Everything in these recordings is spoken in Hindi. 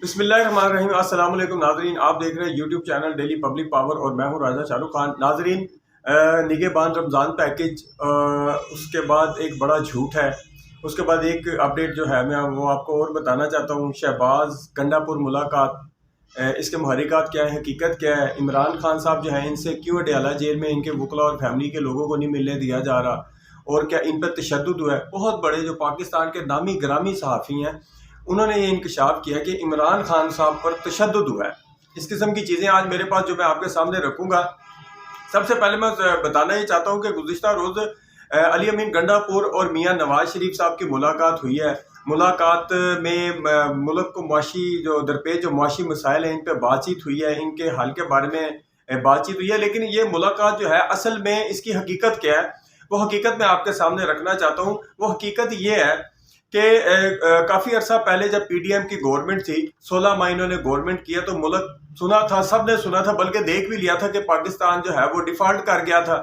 बिस्मिल्लाहिर्रहमानिर्रहीम। अस्सलाम वालेकुम नाजरीन, आप देख रहे हैं YouTube channel daily public power और मैं हूं राजा शाहरुख खान। नाजरीन, निगहबान रमज़ान पैकेज, उसके बाद एक बड़ा झूठ है। उसके बाद एक अपडेट जो है मैं वो आपको और बताना चाहता हूं। शहबाज गंडापुर मुलाकात, इसके महरिकात क्या है, हकीकत क्या है, इमरान खान साहब जो हैं इनसे क्यों अडयाला जेल में इनके वकला और फैमिली के लोगों को नहीं मिलने दिया जा रहा, और क्या इन पर तशद्दुद हुआ है। बहुत बड़े जो पाकिस्तान के नामी ग्रामी सहाफ़ी हैं उन्होंने ये इंकशाफ किया कि इमरान खान साहब पर तशद्दुद हुआ है। इस किस्म की चीज़ें आज मेरे पास जो मैं आपके सामने रखूँगा। सबसे पहले मैं बताना ये चाहता हूँ कि गुज़िश्ता रोज़ अली अमीन गंडापुर और मियाँ नवाज शरीफ साहब की मुलाकात हुई है। मुलाकात में मुल्क को मुआशी जो दरपेश जो मुआशी मसाइल हैं इन पर बातचीत हुई है, इनके हल के बारे में बातचीत हुई है। लेकिन ये मुलाकात जो है असल में इसकी हकीकत क्या है वो हकीकत मैं आपके सामने रखना चाहता हूँ। वो हकीकत ये है कि काफ़ी अर्सा पहले जब पीडीएम की गवर्नमेंट थी, 16 माह इन्होंने गवर्नमेंट किया तो मुल्क सुना था, सब ने सुना था, बल्कि देख भी लिया था कि पाकिस्तान जो है वो डिफ़ॉल्ट कर गया था,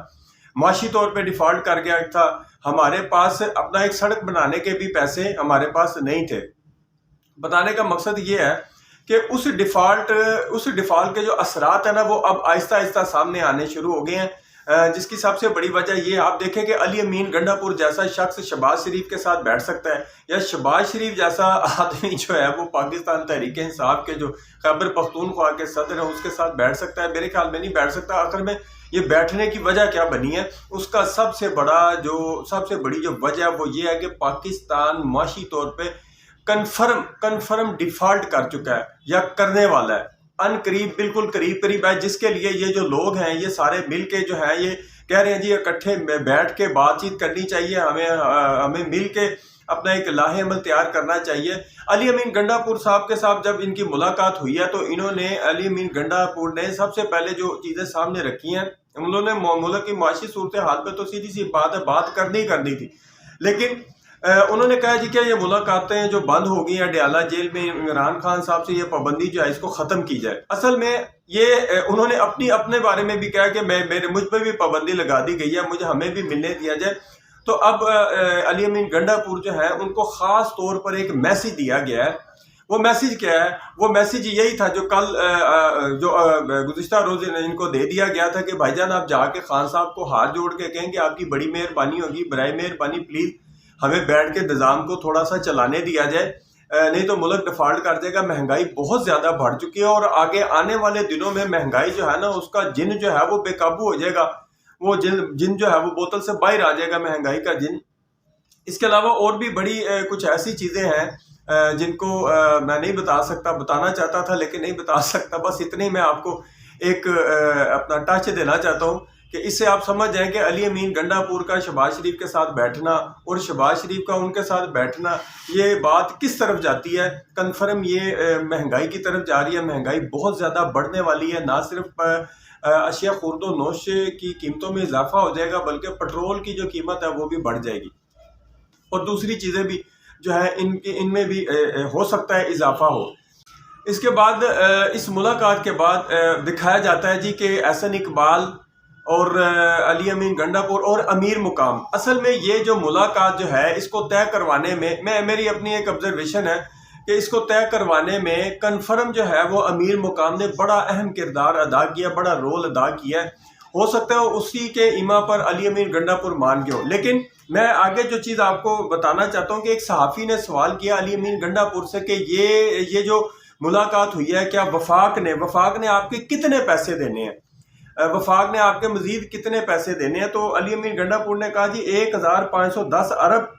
माशी तौर पे डिफ़ॉल्ट कर गया था। हमारे पास अपना एक सड़क बनाने के भी पैसे हमारे पास नहीं थे। बताने का मकसद ये है कि उस डिफ़ॉल्ट के जो असरात है ना वो अब आहिस्ता आहिस्ता सामने आने शुरू हो गए हैं। जिसकी सबसे बड़ी वजह ये आप देखें कि अली अमीन गंडापुर जैसा शख्स शहबाज शरीफ के साथ बैठ सकता है, या शहबाज शरीफ जैसा आदमी जो है वो पाकिस्तान तहरीक इंसाफ के जो खैबर पख्तूनख्वा के सदर है उसके साथ बैठ सकता है। मेरे ख्याल में नहीं बैठ सकता। आखिर में ये बैठने की वजह क्या बनी है, उसका सबसे बड़ी जो वजह वो ये है कि पाकिस्तान माशी तौर पर कन्फर्म डिफॉल्ट कर चुका है या करने वाला है। अनकरीब, बिल्कुल करीब करीब है, जिसके लिए ये जो लोग हैं ये सारे मिल के जो है ये कह रहे हैं जी इकट्ठे बैठ के बातचीत करनी चाहिए, हमें मिल के अपना एक लाहे अमल तैयार करना चाहिए। अली अमीन गंडापुर साहब के साथ जब इनकी मुलाकात हुई है तो इन्होंने अली अमीन गंडापुर ने सबसे पहले जो चीज़ें सामने रखी हैं, उन्होंने मुल्क की माशी सूरत हाल पर तो सीधी सी बात है, बात करनी थी। लेकिन उन्होंने कहा जी क्या ये मुलाकातें जो बंद हो गई हैं अडयाला जेल में, इमरान खान साहब से ये पाबंदी जो है इसको ख़त्म की जाए। असल में ये उन्होंने अपने बारे में भी कहा कि मुझ पर भी पाबंदी लगा दी गई है, मुझे हमें भी मिलने दिया जाए। तो अब अली अमीन गंडापुर जो है उनको ख़ास तौर पर एक मैसेज दिया गया है। वो मैसेज क्या है? वो मैसेज यही था जो कल गुज़िश्ता रोज़ इनको दे दिया गया था कि भाईजान आप जाके खान साहब को हाथ जोड़ के कहें कि आपकी बड़ी मेहरबानी होगी, बराए मेहरबानी प्लीज़ हमें बैठ के निज़ाम को थोड़ा सा चलाने दिया जाए, नहीं तो मुल्क डिफ़ॉल्ट कर जाएगा। महंगाई बहुत ज़्यादा बढ़ चुकी है और आगे आने वाले दिनों में महंगाई जो है ना उसका जिन जो है वो बेकाबू हो जाएगा। वो जिन जो है वो बोतल से बाहर आ जाएगा, महंगाई का जिन। इसके अलावा और भी बड़ी कुछ ऐसी चीज़ें हैं जिनको मैं नहीं बता सकता, बताना चाहता था लेकिन नहीं बता सकता। बस इतनी मैं आपको एक अपना टच देना चाहता हूँ कि इससे आप समझ जाएं कि अली अमीन गंडापुर का शहबाज शरीफ के साथ बैठना और शहबाज शरीफ का उनके साथ बैठना ये बात किस तरफ जाती है। कन्फर्म ये महंगाई की तरफ जा रही है। महंगाई बहुत ज़्यादा बढ़ने वाली है। ना सिर्फ अशिया खुर्द व नोश की कीमतों में इजाफा हो जाएगा बल्कि पेट्रोल की जो कीमत है वो भी बढ़ जाएगी और दूसरी चीज़ें भी जो है इनमें भी हो सकता है इजाफा हो। इसके बाद इस मुलाकात के बाद दिखाया जाता है जी कि एहसन इकबाल और अली अमीन गंडापुर और अमीर मुकाम, असल में ये जो मुलाकात जो है इसको तय करवाने में मेरी अपनी एक ऑब्जर्वेशन है कि इसको तय करवाने में कन्फर्म जो है वो अमीर मुकाम ने बड़ा अहम किरदार अदा किया, बड़ा रोल अदा किया है। हो सकता है उसी के इमा पर अली अमीन गंडापुर मान गए हो। लेकिन मैं आगे जो चीज़ आपको बताना चाहता हूँ कि एक सहाफ़ी ने सवाल किया अली अमीन गंडापुर से कि ये जो मुलाकात हुई है क्या वफाक ने आपके कितने पैसे देने हैं, वफाक ने आपके मजीद कितने पैसे देने हैं। तो अली अमीन गंडापुर ने कहा जी 1510 अरब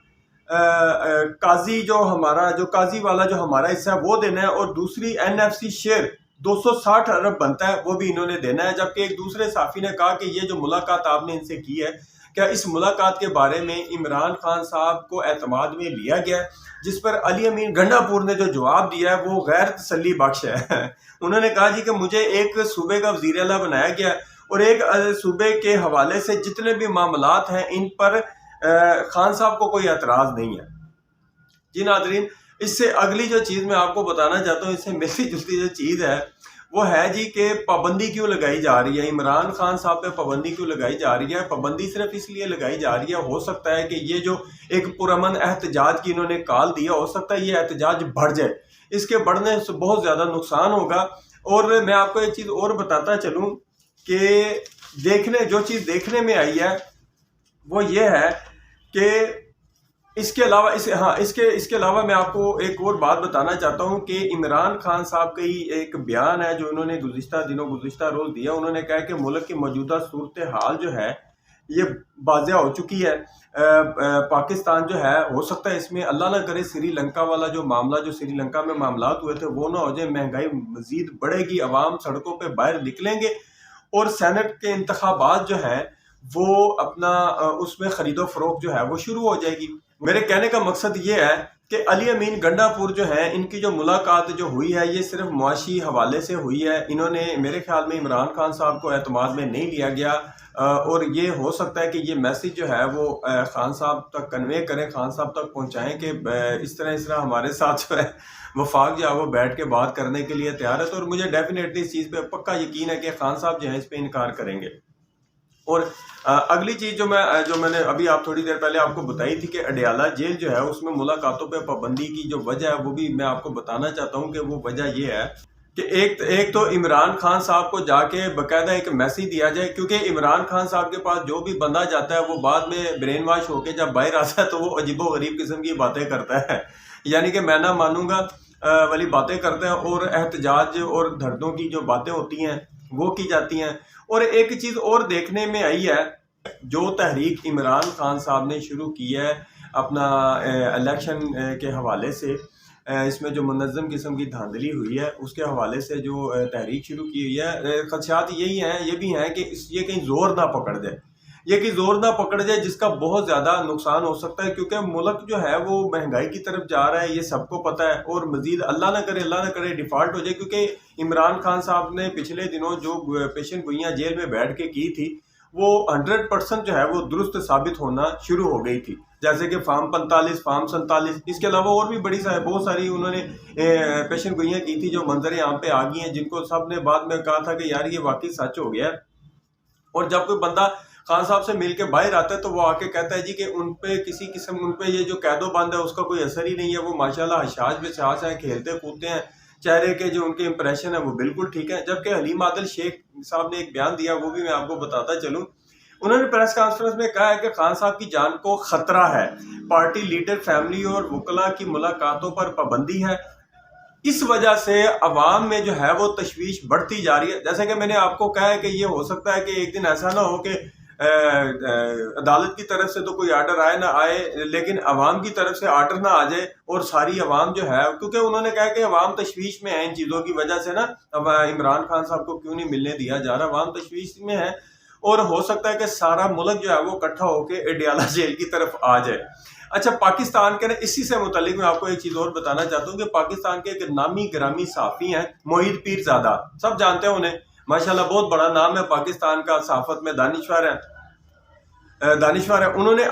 काजी जो काजी वाला जो हमारा हिस्सा है वो देना है, और दूसरी एनएफसी शेयर 260 अरब बनता है वो भी इन्होंने देना है। जबकि एक दूसरे साफी ने कहा कि ये जो मुलाकात आपने इनसे की है क्या इस मुलाकात के बारे में इमरान खान साहब को एतमाद में लिया गया है, जिस पर अली अमीन गंडापुर ने जो जवाब दिया है वो गैर तसल्ली बख्श है। उन्होंने कहा जी कि मुझे एक सूबे का वज़ीर आला बनाया गया और एक सूबे के हवाले से जितने भी मामलात हैं इन पर खान साहब को कोई एतराज़ नहीं है। जी नाज़रीन, इससे अगली जो चीज़ मैं आपको बताना चाहता हूँ, इससे मिलती जुलती जो चीज़ है वो है जी कि पाबंदी क्यों लगाई जा रही है, इमरान खान साहब पे पाबंदी क्यों लगाई जा रही है। पाबंदी सिर्फ इसलिए लगाई जा रही है, हो सकता है कि ये जो एक पुरअमन एहतजाज की इन्होंने कॉल दिया, हो सकता है ये एहतजाज बढ़ जाए। इसके बढ़ने से बहुत ज़्यादा नुकसान होगा। और मैं आपको एक चीज़ और बताता चलूँ कि जो चीज़ देखने में आई है वो ये है कि इसके अलावा इसके अलावा मैं आपको एक और बात बताना चाहता हूं कि इमरान खान साहब का ही एक बयान है जो उन्होंने गुज़िश्ता रोज़ दिया। उन्होंने कहा कि मुल्क की मौजूदा सूरत हाल जो है ये वाज़ेह हो चुकी है। पाकिस्तान जो है, हो सकता है इसमें अल्लाह ना करे श्रीलंका वाला जो मामला, जो श्रीलंका में मामलात हुए थे वो ना हो जाए, महंगाई मजीद बढ़ेगी, अवाम सड़कों पर बाहर निकलेंगे और सेनेट के इंतखाबात जो है वो अपना उसमें खरीदो फरोख्त जो है वो शुरू हो जाएगी। मेरे कहने का मकसद ये है कि अली अमीन गंडापुर जो है, इनकी जो मुलाकात जो हुई है ये सिर्फ मुआशी हवाले से हुई है। इन्होंने मेरे ख्याल में इमरान खान साहब को एतमाद में नहीं लिया गया और ये हो सकता है कि ये मैसेज जो है वो खान साहब तक कन्वे करें, खान साहब तक पहुंचाएं कि इस तरह हमारे साथ जो है वफाक जो है वो बैठ के बात करने के लिए तैयार है। तो और मुझे डेफिनेटली इस चीज़ पे पक्का यकीन है कि खान साहब जो है इस पर इनकार करेंगे। और अगली चीज़ जो मैंने अभी आप थोड़ी देर पहले आपको बताई थी कि अडयाला जेल जो है उसमें मुलाकातों पे पाबंदी की जो वजह है वो भी मैं आपको बताना चाहता हूँ कि वो वजह ये है कि एक तो इमरान खान साहब को जाके बाकायदा एक मैसेज दिया जाए, क्योंकि इमरान खान साहब के पास जो भी बंदा जाता है वो बाद में ब्रेन वॉश होके जब बाहर आता है तो वो अजीबो गरीब किस्म की बातें करता है, यानी कि मैं ना मानूंगा वाली बातें करते हैं और एहतजाज और दर्दों की जो बातें होती हैं वो की जाती हैं। और एक चीज़ और देखने में आई है, जो तहरीक इमरान खान साहब ने शुरू की है अपना इलेक्शन के हवाले से, इसमें जो मुनज़्ज़म किस्म की धांधली हुई है उसके हवाले से जो तहरीक शुरू की हुई है, खदशात यही हैं, ये भी हैं कि ये कहीं ज़ोर ना पकड़ जाए, जिसका बहुत ज़्यादा नुकसान हो सकता है, क्योंकि मुल्क जो है वो महंगाई की तरफ जा रहा है, ये सबको पता है। और मज़ीद अल्लाह ना करे डिफ़ॉल्ट हो जाए, क्योंकि इमरान खान साहब ने पिछले दिनों जो पेशन गोइयाँ जेल में बैठ के की थी वो 100% जो है वो दुरुस्त साबित होना शुरू हो गई थी, जैसे कि फार्म 45, फार्म 47, इसके अलावा और भी बहुत सारी उन्होंने पेशन गोइयाँ की थी जो मंजर आम पे आ गई हैं, जिनको सब ने बाद में कहा था कि यार ये वाकई सच हो गया है। और जब कोई बंदा खान साहब से मिल के बाहर आता है तो वो आके कहता है जी कि उन पे ये जो कैदो बंद है उसका कोई असर ही नहीं है, वो माशाल्लाह हशाश बेशाश हैं, खेलते कूदते हैं, चेहरे के जो उनके इंप्रेशन है वो बिल्कुल ठीक है। जबकि हलीम आदिल शेख साहब ने एक बयान दिया, वो भी मैं आपको बताता चलूँ। उन्होंने प्रेस कॉन्फ्रेंस में कहा है कि खान साहब की जान को खतरा है, पार्टी लीडर, फैमिली और वकला की मुलाकातों पर पाबंदी है, इस वजह से अवाम में जो है वो तशवीश बढ़ती जा रही है। जैसे कि मैंने आपको कहा है कि ये हो सकता है कि एक दिन ऐसा ना हो कि अदालत की तरफ से तो कोई आर्डर आए ना आए, लेकिन अवाम की तरफ से आर्डर ना आ जाए और सारी अवाम जो है, क्योंकि उन्होंने कहा कि अवाम तशवीश में है इन चीज़ों की वजह से ना, अब इमरान खान साहब को क्यों नहीं मिलने दिया जा रहा, अवाम तशवीश में है और हो सकता है कि सारा मुल्क जो है वो इकट्ठा होकर अडयाला जेल की तरफ आ जाए। अच्छा, पाकिस्तान के ना इसी से मुतालिक मैं आपको एक चीज़ और बताना चाहता हूँ कि पाकिस्तान के एक नामी गिरामी सहाफ़ी हैं मोहित पीरज़ादा, सब जानते हैं उन्हें, माशाल्लाह बहुत बड़ा नाम है पाकिस्तान का, सहाफ़त में दानिश्वर है। उन्होंने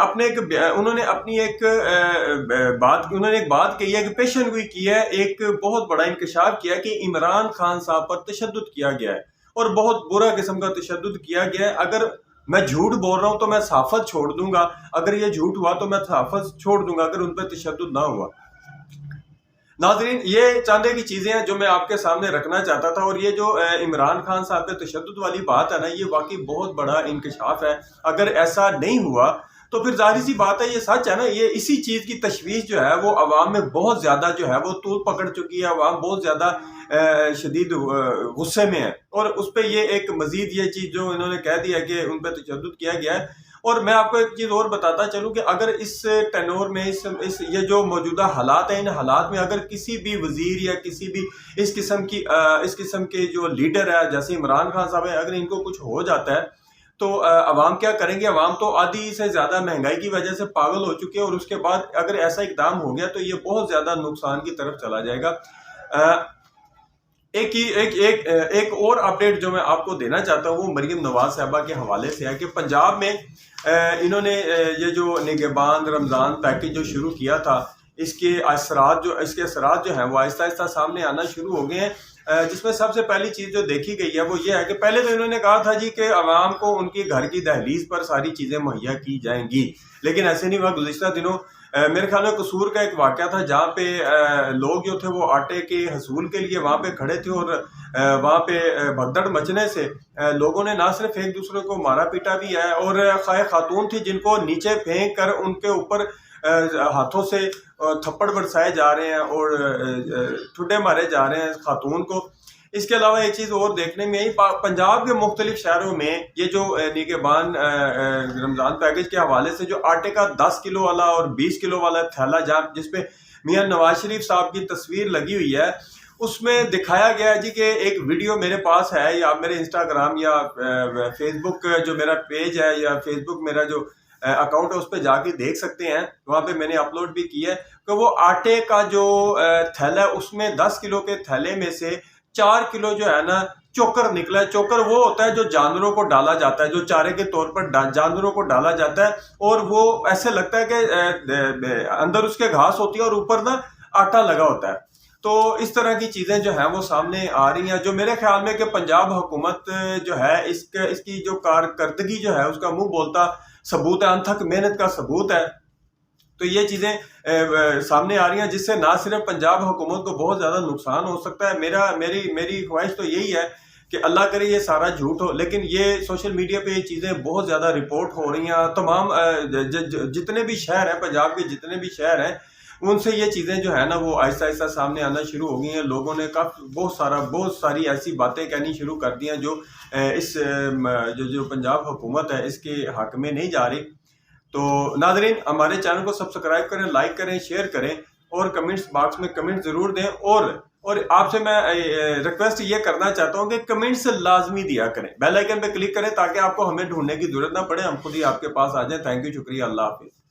एक बात कही है कि पेशन गोई की है, एक बहुत बड़ा इंकशाफ किया कि इमरान खान साहब पर तशद्दुद किया गया है और बहुत बुरा किस्म का तशद्दुद किया गया है। अगर मैं झूठ बोल रहा हूं तो मैं सहाफत छोड़ दूंगा, अगर ये झूठ हुआ तो मैं सहाफत छोड़ दूंगा अगर उन पर तशद्दुद ना हुआ। नाज़रीन, ये चांदे की चीज़ें हैं जो मैं आपके सामने रखना चाहता था। और ये जो इमरान खान साहब पे तशद्दुद वाली बात है ना, ये वाकई बहुत बड़ा इंकशाफ है। अगर ऐसा नहीं हुआ तो फिर जाहिर सी बात है ये सच है ना, ये इसी चीज़ की तशवीश जो है वो अवाम में बहुत ज़्यादा जो है वो तूल पकड़ चुकी है, अवाम बहुत ज़्यादा शदीद गुस्से में है। और उस पर ये एक मज़ीद ये चीज़ जो इन्होंने कह दिया कि उन पर तशद्दुद किया गया है। और मैं आपको एक चीज़ और बताता चलूं कि अगर इस टेनोर में ये जो मौजूदा हालात हैं, इन हालात में अगर किसी भी वजीर या किसी भी इस किस्म के जो लीडर है जैसे इमरान खान साहब है, अगर इनको कुछ हो जाता है तो अवाम क्या करेंगे? अवाम तो आधी से ज़्यादा महंगाई की वजह से पागल हो चुके हैं और उसके बाद अगर ऐसा इकदाम हो गया तो ये बहुत ज़्यादा नुकसान की तरफ चला जाएगा। एक और अपडेट जो मैं आपको देना चाहता हूँ वो मरियम नवाज साहबा के हवाले से है कि पंजाब में इन्होंने ये जो निगहबान रमज़ान पैकेज जो शुरू किया था, इसके असरात जो हैं वो आहिस्ता आहिस्ता सामने आना शुरू हो गए हैं। जिसमें सबसे पहली चीज़ जो देखी गई है वो ये है कि पहले तो इन्होंने कहा था जी कि आवाम को उनकी घर की दहलीज पर सारी चीज़ें मुहैया की जाएंगी, लेकिन ऐसे नहीं हुआ। गुज़िश्ता दिनों मेरे ख्याल में कसूर का एक वाक़या था जहाँ पे लोग जो थे वो आटे के हसूल के लिए वहाँ पे खड़े थे और वहाँ पे भगदड़ मचने से लोगों ने ना सिर्फ एक दूसरे को मारा पीटा भी है और खातून थी जिनको नीचे फेंक कर उनके ऊपर हाथों से थप्पड़ बरसाए जा रहे हैं और ठुड्डे मारे जा रहे हैं खातून को। इसके अलावा एक चीज़ और देखने में आई, पंजाब के मुख्तलिफ शहरों में ये जो निगहबान रमज़ान पैकेज के हवाले से जो आटे का 10 किलो वाला और 20 किलो वाला थैला जहाँ जिसपे मियां नवाज शरीफ साहब की तस्वीर लगी हुई है, उसमें दिखाया गया जी कि एक वीडियो मेरे पास है, या मेरे इंस्टाग्राम या फेसबुक जो मेरा पेज है या फेसबुक मेरा जो अकाउंट है उस पर जाके देख सकते हैं, वहाँ पे मैंने अपलोड भी किया है कि वो आटे का जो थैला है उसमें 10 किलो के थैले में से 4 किलो जो है ना चोकर निकला है। चोकर वो होता है जो जानवरों को डाला जाता है, जो चारे के तौर पर जानवरों को डाला जाता है, और वो ऐसे लगता है कि अंदर उसके घास होती है और ऊपर ना आटा लगा होता है। तो इस तरह की चीज़ें जो हैं वो सामने आ रही हैं, जो मेरे ख्याल में कि पंजाब हुकूमत जो है इसकी जो कारकर्दगी जो है उसका मुंह बोलता सबूत है, अनथक मेहनत का सबूत है। तो ये चीज़ें सामने आ रही हैं जिससे ना सिर्फ पंजाब हुकूमत को बहुत ज़्यादा नुकसान हो सकता है। मेरी ख्वाहिश तो यही है कि अल्लाह करे ये सारा झूठ हो, लेकिन ये सोशल मीडिया पे ये चीज़ें बहुत ज़्यादा रिपोर्ट हो रही हैं। तमाम जितने भी शहर हैं, पंजाब के जितने भी शहर हैं, उनसे ये चीज़ें जो है ना वो आहिस्ता आहिस्ता सामने आना शुरू हो गई हैं। लोगों ने बहुत सारी ऐसी बातें कहनी शुरू कर दी हैं जो इस जो पंजाब हुकूमत है इसके हक में नहीं जा रही। तो नाज़रीन, हमारे चैनल को सब्सक्राइब करें, लाइक करें, शेयर करें और कमेंट्स बॉक्स में कमेंट ज़रूर दें। और आपसे मैं रिक्वेस्ट ये करना चाहता हूँ कि कमेंट्स लाजमी दिया करें, बेल आइकन पे क्लिक करें ताकि आपको हमें ढूंढने की जरूरत ना पड़े, हम खुद ही आपके पास आ जाएं। थैंक यू, शुक्रिया, अल्लाह हाफिज़।